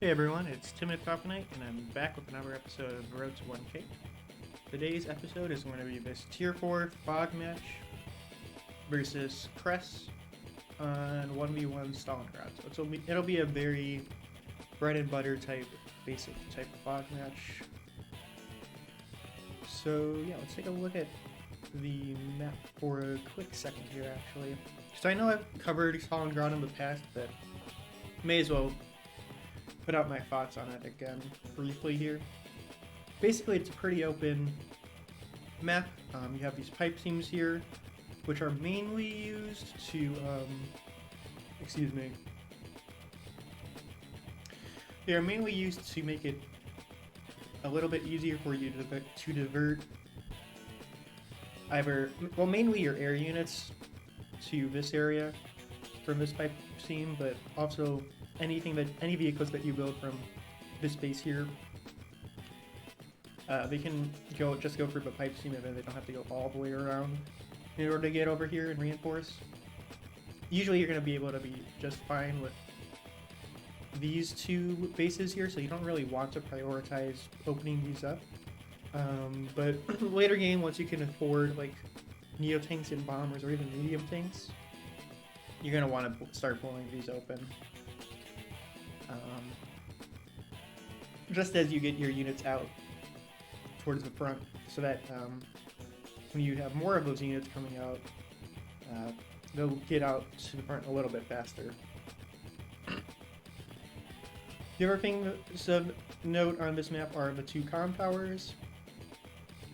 Hey everyone, it's Tim at Night, and I'm back with another episode of Road to 1K. Today's episode is going to be this Tier 4 Fog match versus Cress on 1v1 Stalingrad. So it'll be a very bread and butter type, basic type Fog match. So yeah, let's take a look at the map for a quick second here actually. So I know I've covered Stalingrad in the past, but may as well put out my thoughts on it again briefly here. Basically, it's a pretty open map. You have these pipe seams here, which are mainly used to, they are mainly used to make it a little bit easier for you to divert mainly your air units to this area from this pipe seam, but also any vehicles that you build from this base here, they can just go through the pipe seam, and then they don't have to go all the way around in order to get over here and reinforce. Usually you're going to be able to be just fine with these two bases here, so you don't really want to prioritize opening these up. But later game, once you can afford like neo tanks and bombers or even medium tanks, you're going to want to start blowing these open. Just as you get your units out towards the front, so that when you have more of those units coming out, they'll get out to the front a little bit faster. The other thing to note on this map are the two comm towers.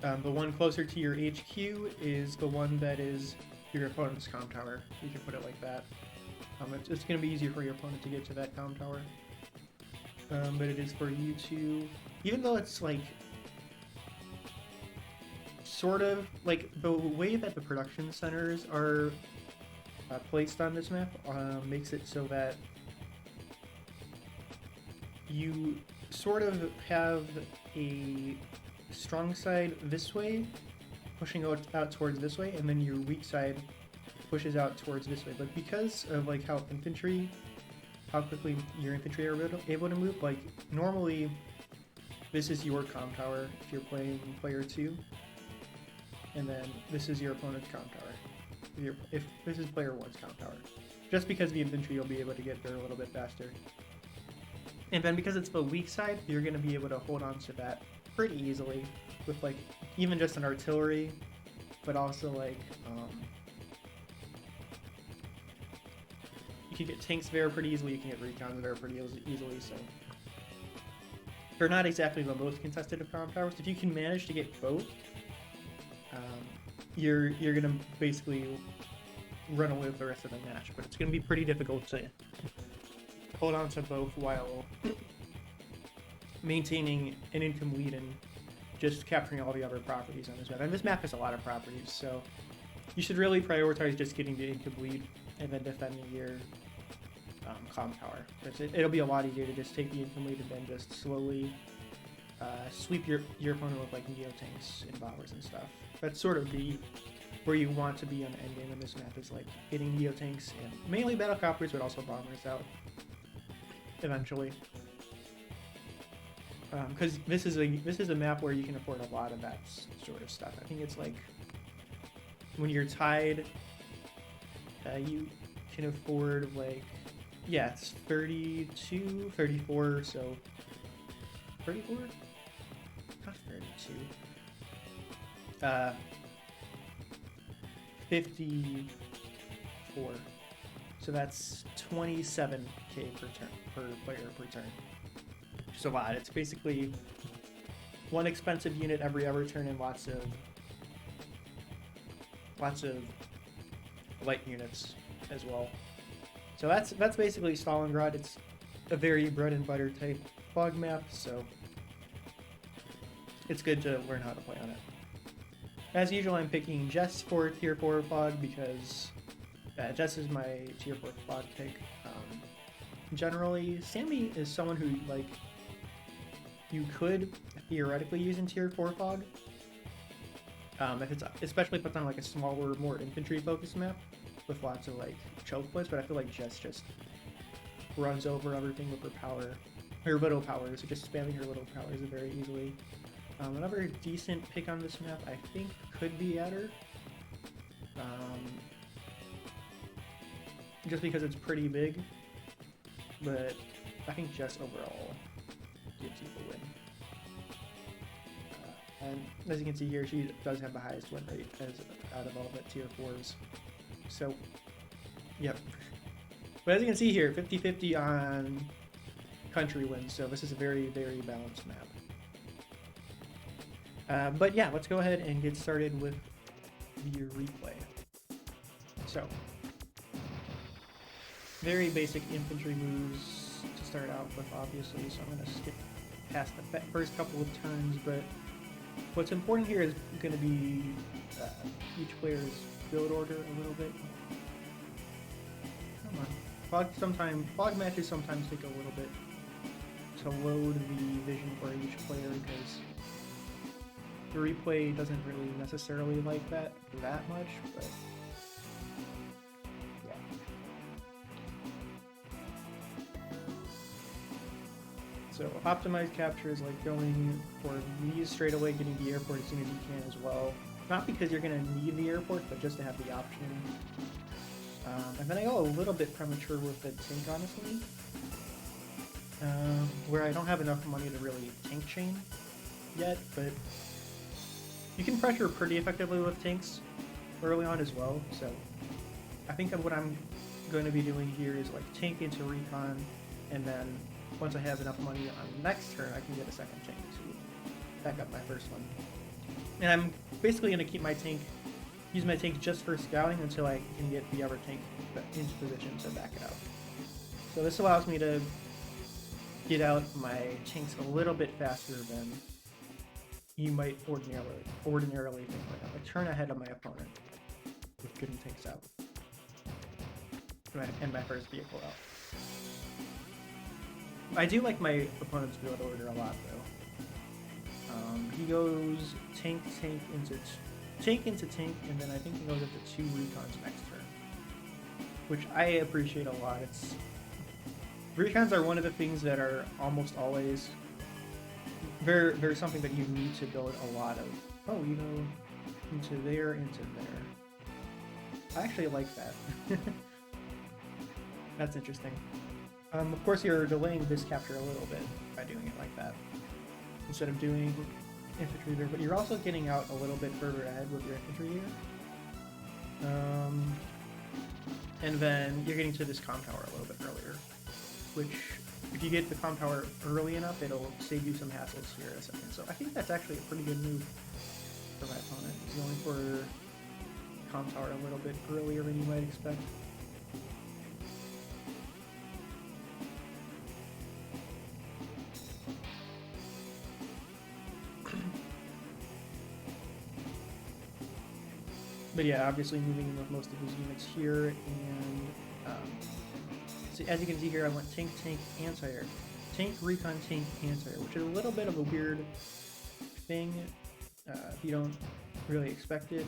The one closer to your HQ is the one that is your opponent's comm tower. You can put it like that. It's going to be easier for your opponent to get to that comm tower. But it is for you to, even though it's like sort of like the way that the production centers are placed on this map makes it so that you sort of have a strong side this way pushing out towards this way, and then your weak side pushes out towards this way. But because of like how quickly your infantry are able to move, like normally this is your comm tower if you're playing player 2, and then this is your opponent's comm tower if this is player 1's comm tower, just because the infantry will be able to get there a little bit faster. And then because it's the weak side, you're going to be able to hold on to that pretty easily with like even just an artillery, but also like you can get tanks there pretty easily, you can get recons there pretty easily, so they're not exactly the most contested of comm towers. If you can manage to get both, you're gonna basically run away with the rest of the match, but it's gonna be pretty difficult to hold on to both while maintaining an income lead and just capturing all the other properties on this map. And this map has a lot of properties, so you should really prioritize just getting the income lead and then defending your comm tower. It'll be a lot easier to just take the income lead and then just slowly sweep your opponent with like neo tanks and bombers and stuff. That's sort of where you want to be on the end game in this map, is like getting neo tanks and mainly battlecopters, but also bombers out eventually. Because this is a map where you can afford a lot of that sort of stuff. I think it's like when you're tied, you can afford like, yeah, it's 32, 34, so 34? Not 32. 54. So that's 27k per player per turn. Just a lot. It's basically one expensive unit every other turn and lots of light units as well. So that's basically Stalingrad. It's a very bread and butter type fog map, so it's good to learn how to play on it. As usual, I'm picking Jess for Tier 4 fog because Jess is my Tier 4 fog pick. Generally, Sammy is someone who like you could theoretically use in Tier 4 fog. If it's especially if it's on like a smaller, more infantry focused map with lots of like choke points, but I feel like Jess just runs over everything with her power, her little powers. So just spamming her little powers very easily. Another decent pick on this map, I think, could be Adder. Just because it's pretty big, but I think Jess overall gives you the win. And as you can see here, she does have the highest win rate out of all the tier 4s. So, yep. But as you can see here, 50-50 on country wins, so this is a very, very balanced map. But yeah, let's go ahead and get started with the replay. So, very basic infantry moves to start out with, obviously, so I'm going to skip past the first couple of turns, but what's important here is going to be each player's build order a little bit. Come on. Fog matches sometimes take a little bit to load the vision for each player because the replay doesn't really necessarily like that much, but yeah. So optimized capture is like going for these straight away, getting the airport as soon as you can as well. Not because you're going to need the airport, but just to have the option. And then I go a little bit premature with the tank, honestly. Where I don't have enough money to really tank chain yet, but you can pressure pretty effectively with tanks early on as well. So I think what I'm going to be doing here is like tank into recon, and then once I have enough money on the next turn, I can get a second tank to back up my first one. And I'm basically going to keep my tank, use my tank just for scouting until I can get the other tank into position to back it up. So this allows me to get out my tanks a little bit faster than you might ordinarily think. Like a turn ahead of my opponent with getting tanks out. And my first vehicle out. I do like my opponent's build order a lot, though. He goes tank into tank, and then I think he goes up to 2 recons next turn, which I appreciate a lot. Recons are one of the things that are almost always very something that you need to build a lot of. Oh, you go into there. I actually like that. That's interesting. Of course, you're delaying this capture a little bit by doing it like that, instead of doing infantry there, but you're also getting out a little bit further ahead with your infantry here. And then you're getting to this comm tower a little bit earlier, which, if you get the comm tower early enough, it'll save you some hassles here in a second. So I think that's actually a pretty good move for my opponent. He's going for comm tower a little bit earlier than you might expect. But yeah, obviously moving in with most of his units here, and so as you can see here, I went tank, anti-air. Tank, recon, tank, anti-air, which is a little bit of a weird thing if you don't really expect it.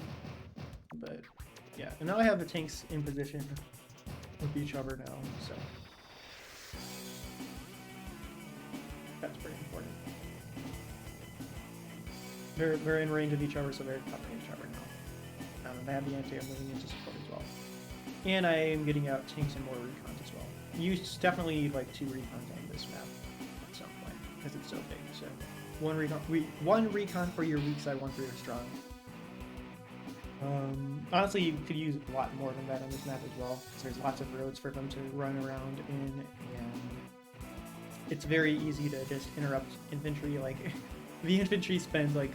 But yeah, and now I have the tanks in position with each other now, so that's pretty important. They're in range of each other, so they're covering each other now. I have the anti-air moving into support as well. And I am getting out tanks and more recons as well. You definitely need like 2 recons on this map at some point, because it's so big. So one recon for your weak side, 1 for your strong. Honestly, you could use a lot more than that on this map as well, because there's lots of roads for them to run around in, and it's very easy to just interrupt infantry. Like, the infantry spends like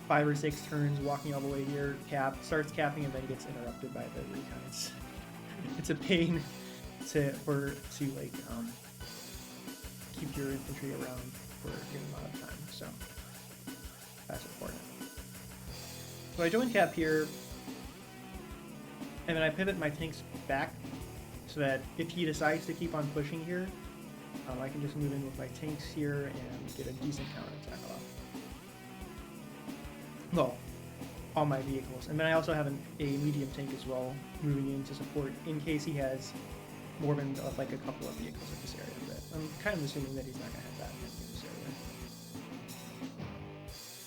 5 or 6 turns walking all the way here, starts capping, and then gets interrupted by the recon. It's a pain to like keep your infantry around for a good amount of time, so that's important. So I join cap here, and then I pivot my tanks back so that if he decides to keep on pushing here, I can just move in with my tanks here and get a decent counterattack off. Well, all my vehicles. And then I also have a medium tank as well moving in to support in case he has more than like a couple of vehicles in this area, but I'm kind of assuming that he's not going to have that many in this area.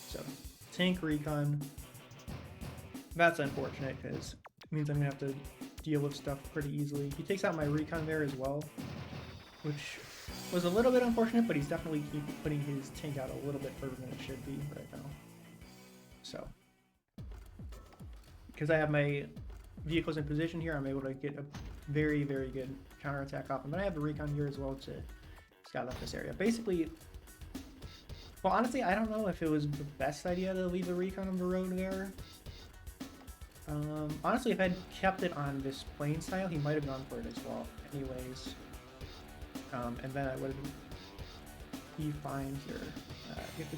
So, tank recon. That's unfortunate because it means I'm going to have to deal with stuff pretty easily. He takes out my recon there as well, which was a little bit unfortunate, but he's definitely putting his tank out a little bit further than it should be right now. So, because I have my vehicles in position here, I'm able to get a very, very good counterattack off. And then I have the recon here as well to scout out this area. Basically, well, honestly, I don't know if it was the best idea to leave the recon on the road there. Honestly, if I'd kept it on this plain style, he might have gone for it as well anyways. And then I would be fine here. You have to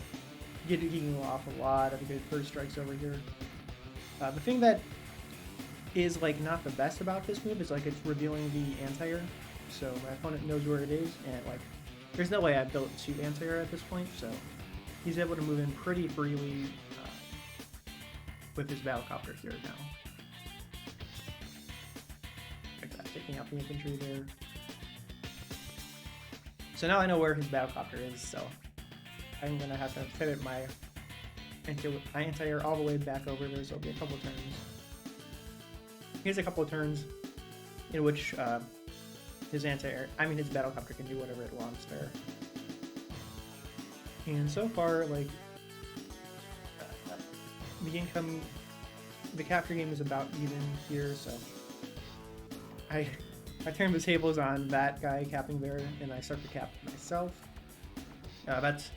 get it off a lot of good first strikes over here. The thing that is like not the best about this move is like it's revealing the anti-air, so my opponent knows where it is, and like there's no way I built 2 anti-air at this point, so he's able to move in pretty freely with his battlecopter here now. Like that, taking out the infantry there. So now I know where his battlecopter is, so I'm gonna have to pivot my anti-air all the way back over there, so it'll be a couple turns. Here's a couple of turns in which his battlecopter can do whatever it wants there. And so far, like, the capture game is about even here, so I turn the tables on that guy capping there, and I start to cap myself. That's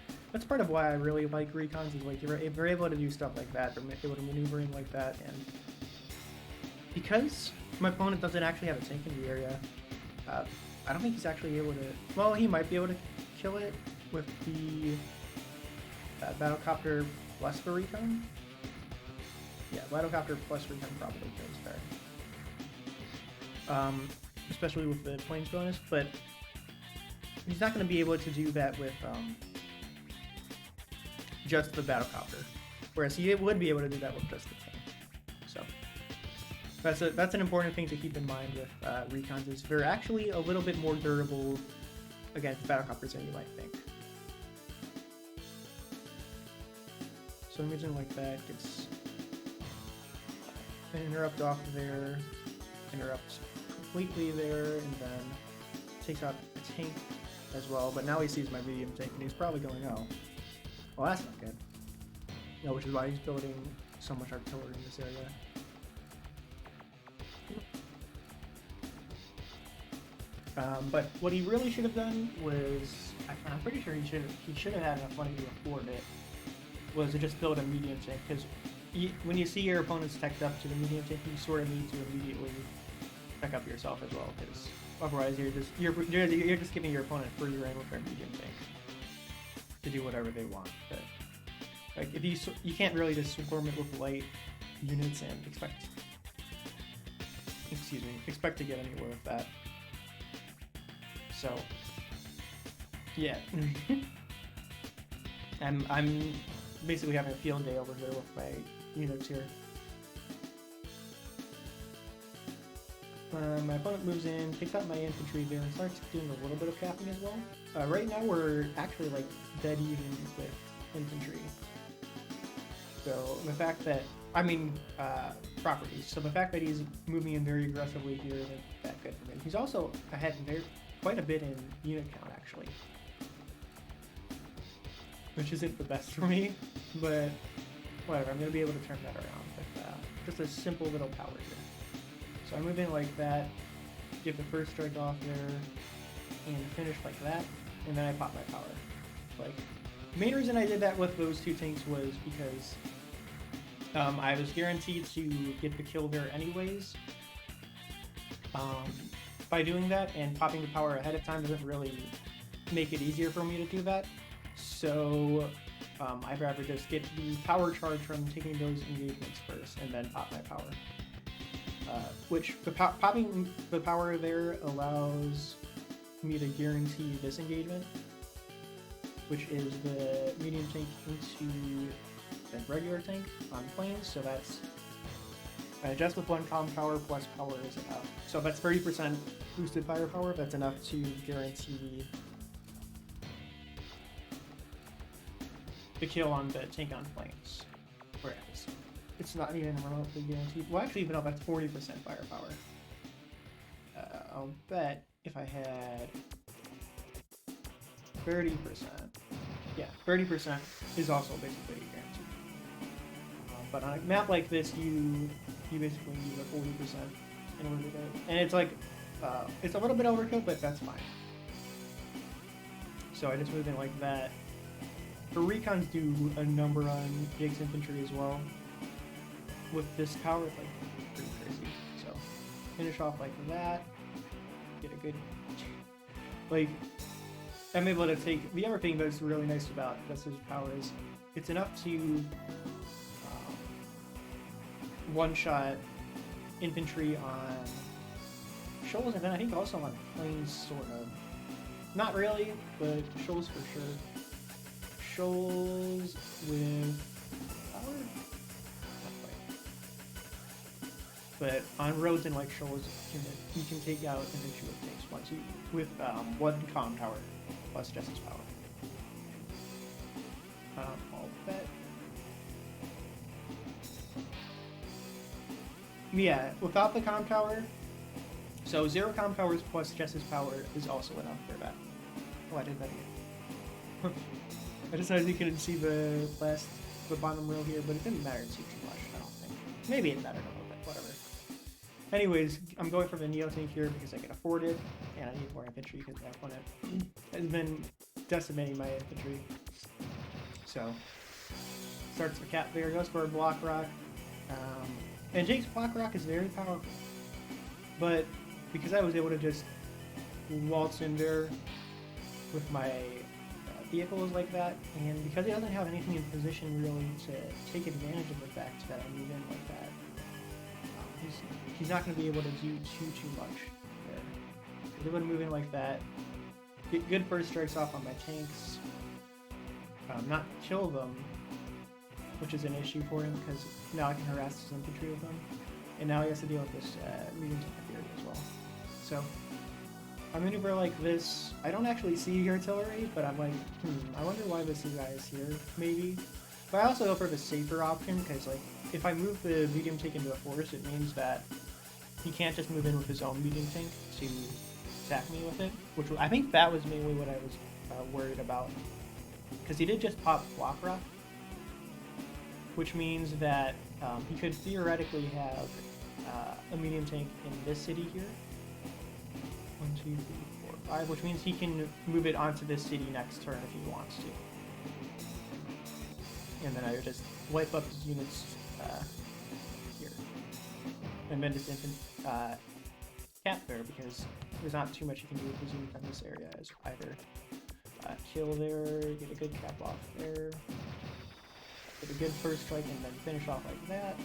part of why I really like recons, is like you're able to do stuff like that, they're able to maneuver in like that, and because my opponent doesn't actually have a tank in the area, I don't think he's actually able to, well, he might be able to kill it with the battlecopter plus the recon. Yeah, battlecopter plus recon probably goes there. Especially with the planes bonus, but he's not going to be able to do that with just the battlecopter, whereas he would be able to do that with just the tank. So that's an important thing to keep in mind with recons, is they're actually a little bit more durable against battlecopters than you might think. So imagine like that gets an interrupt off there, interrupts completely there, and then takes out the tank as well. But now he sees my medium tank, and he's probably going, oh, well, that's not good. No, which is why he's building so much artillery in this area. But what he really should have done was, I'm pretty sure he should have had enough money to afford it, was to just build a medium tank, because when you see your opponents teched up to the medium tank, you sort of need to immediately tech up yourself as well, because otherwise you're just giving your opponent free reign with their medium tank to do whatever they want. But like if you can't really just swarm it with light units and expect to get anywhere with that. So yeah. I'm basically having a field day over here with my units here. My opponent moves in, takes out my infantry there, and starts doing a little bit of capping as well. Right now we're actually like dead even with infantry. So the fact that, properties. So the fact that he's moving in very aggressively here isn't that good for him. He's also ahead quite a bit in unit count actually, which isn't the best for me, but whatever, I'm going to be able to turn that around with just a simple little power here. So I move in like that, get the first strike off there, and finish like that, and then I pop my power. Like, the main reason I did that with those two tanks was because I was guaranteed to get the kill there anyways. By doing that and popping the power ahead of time doesn't really make it easier for me to do that. So I'd rather just get the power charge from taking those engagements first and then pop my power. Which popping the power there allows me to guarantee this engagement, which is the medium tank into the regular tank on planes. So that's Just with one com power plus power is enough. So if that's 30% boosted firepower, that's enough to guarantee the kill on the tank on flames. Whereas it's not even remotely guaranteed. Well, actually, even though that's 40% firepower. I'll bet if I had 30%, yeah, 30% is also basically guaranteed. But on a map like this, you basically need a 40% in order to get it. And it's like, it's a little bit overkill, but that's fine. So I just moved in like that. The recons do a number on Jake's infantry as well. With this power, it's like pretty crazy. So finish off like that. Get a good, like, I'm able to take, the other thing that's really nice about Justice's power is it's enough to one-shot infantry on shoals, and then I think also on planes, sort of. Not really, but shoals for sure. Shoals with power? Not quite. But on roads and like shoals, you can take out infantry with tanks once you, with one comm tower plus Justice power. I'll bet. Yeah, without the comm tower, so 0 comm towers plus Justice power is also enough for that. Oh, I did that again. I decided you couldn't see the bottom row here, but it didn't matter too much, I don't think. Maybe it mattered a little bit, whatever. Anyways, I'm going for the Neo tank here because I can afford it, and I need more infantry because my opponent has been decimating my infantry. So, starts the cap there, goes for a block rock. And Jake's block rock is very powerful, but because I was able to just waltz in there with my vehicles like that, and because he doesn't have anything in position really to take advantage of the fact that I move in like that, he's not going to be able to do too much there. So he's able to move in like that, get good first strikes off on my tanks, not kill them, which is an issue for him because now I can harass his infantry with them, and now he has to deal with this medium tank as well. So I maneuver like this. I don't actually see artillery, but I'm like, I wonder why this guy is here, maybe. But I also go for the safer option because, like, if I move the medium tank into a forest, it means that he can't just move in with his own medium tank to attack me with it, which I think that was mainly what I was worried about, because he did just pop block rock, which means that he could theoretically have a medium tank in this city here. 1, 2, 3, 4, 5, which means he can move it onto this city next turn if he wants to. And then I would just wipe up his units here. And then just cap there because there's not too much you can do with his units in this area as either. Kill there, get a good cap off there. Get a good first strike and then finish off like that.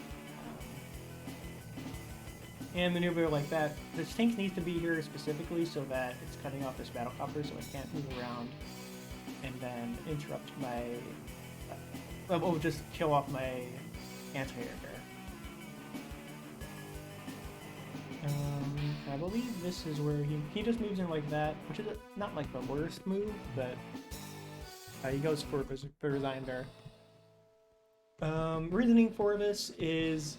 And maneuver like that. This tank needs to be here specifically so that it's cutting off this battle copter so it can't move around and then interrupt my... or just kill off my anti-air bear. I believe this is where he just moves in like that, which is not like the worst move, but he goes for Resign Bear. Reasoning for this is...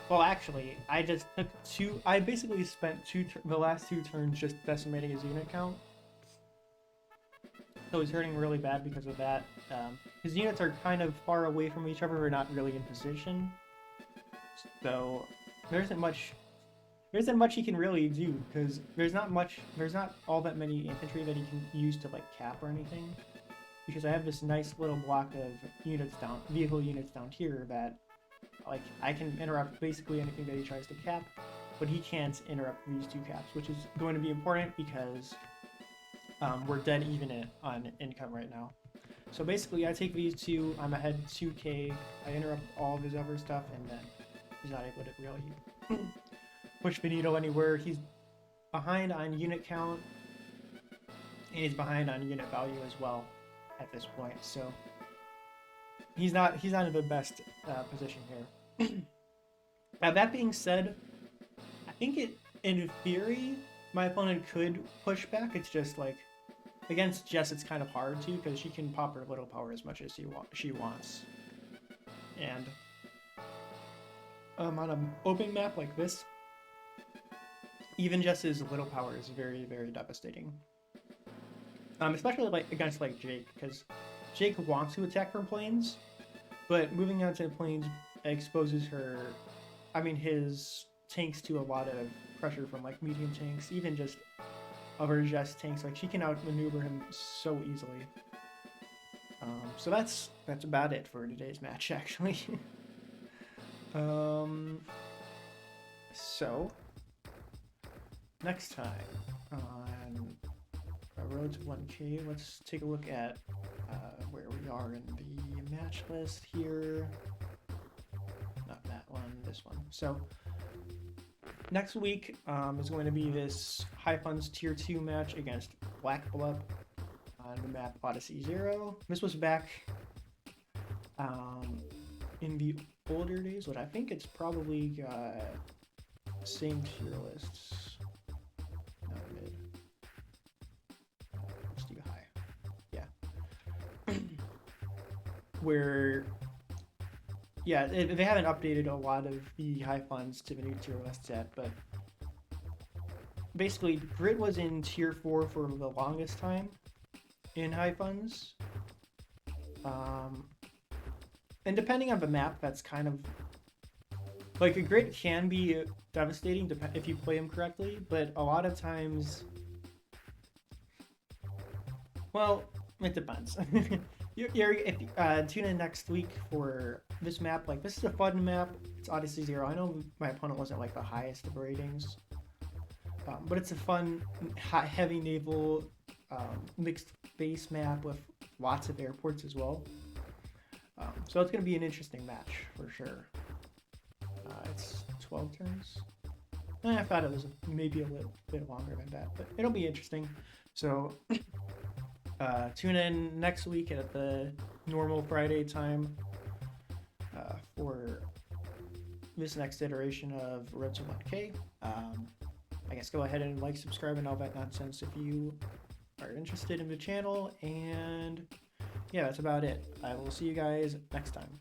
Well, actually, I just took I basically spent the last 2 turns just decimating his unit count. So he's hurting really bad because of that. His units are kind of far away from each other, or not really in position. So there isn't much he can really do, because there's not all that many infantry that he can use to like cap or anything. Because I have this nice little block of vehicle units down here that, like, I can interrupt basically anything that he tries to cap, but he can't interrupt these 2 caps, which is going to be important because we're dead even on income right now. So basically, I take these 2, I'm ahead 2k, I interrupt all of his other stuff, and then he's not able to really push the needle anywhere. He's behind on unit count, and he's behind on unit value as well at this point, so he's not in the best position here. That being said, I think in theory, my opponent could push back. It's just like against Jess, it's kind of hard to because she can pop her little power as much as she wants. And on an open map like this, even Jess's little power is very, very devastating. Especially like against like Jake, because Jake wants to attack from planes, but moving on to the planes exposes her. I mean, his tanks to a lot of pressure from like medium tanks, even just other Jess tanks. Like she can outmaneuver him so easily. So that's about it for today's match, actually. So next time on Road to 1K, let's take a look at where we are in the match list here. Not that one, this one. So next week is going to be this High Funds Tier 2 match against Black Blood on the map Odyssey 0. This was back in the older days, but I think it's probably got same tier lists. Not mid. Let's do high. Yeah. Where, yeah, they haven't updated a lot of the High Funds to the new tier lists yet, but basically Grid was in tier 4 for the longest time in High Funds. And depending on the map, that's kind of like a Grid can be devastating if you play him correctly, but a lot of times, well, it depends. Tune in next week for this map. Like, this is a fun map. It's Odyssey 0. I know my opponent wasn't like the highest of ratings, but it's a fun, heavy naval, mixed base map with lots of airports as well. So it's going to be an interesting match for sure. It's 12 turns. I thought it was maybe a little bit longer than that, but it'll be interesting. So tune in next week at the normal Friday time for this next iteration of Road to 1K. I guess go ahead and like, subscribe, and all that nonsense if you are interested in the channel. And yeah, that's about it. I will see you guys next time.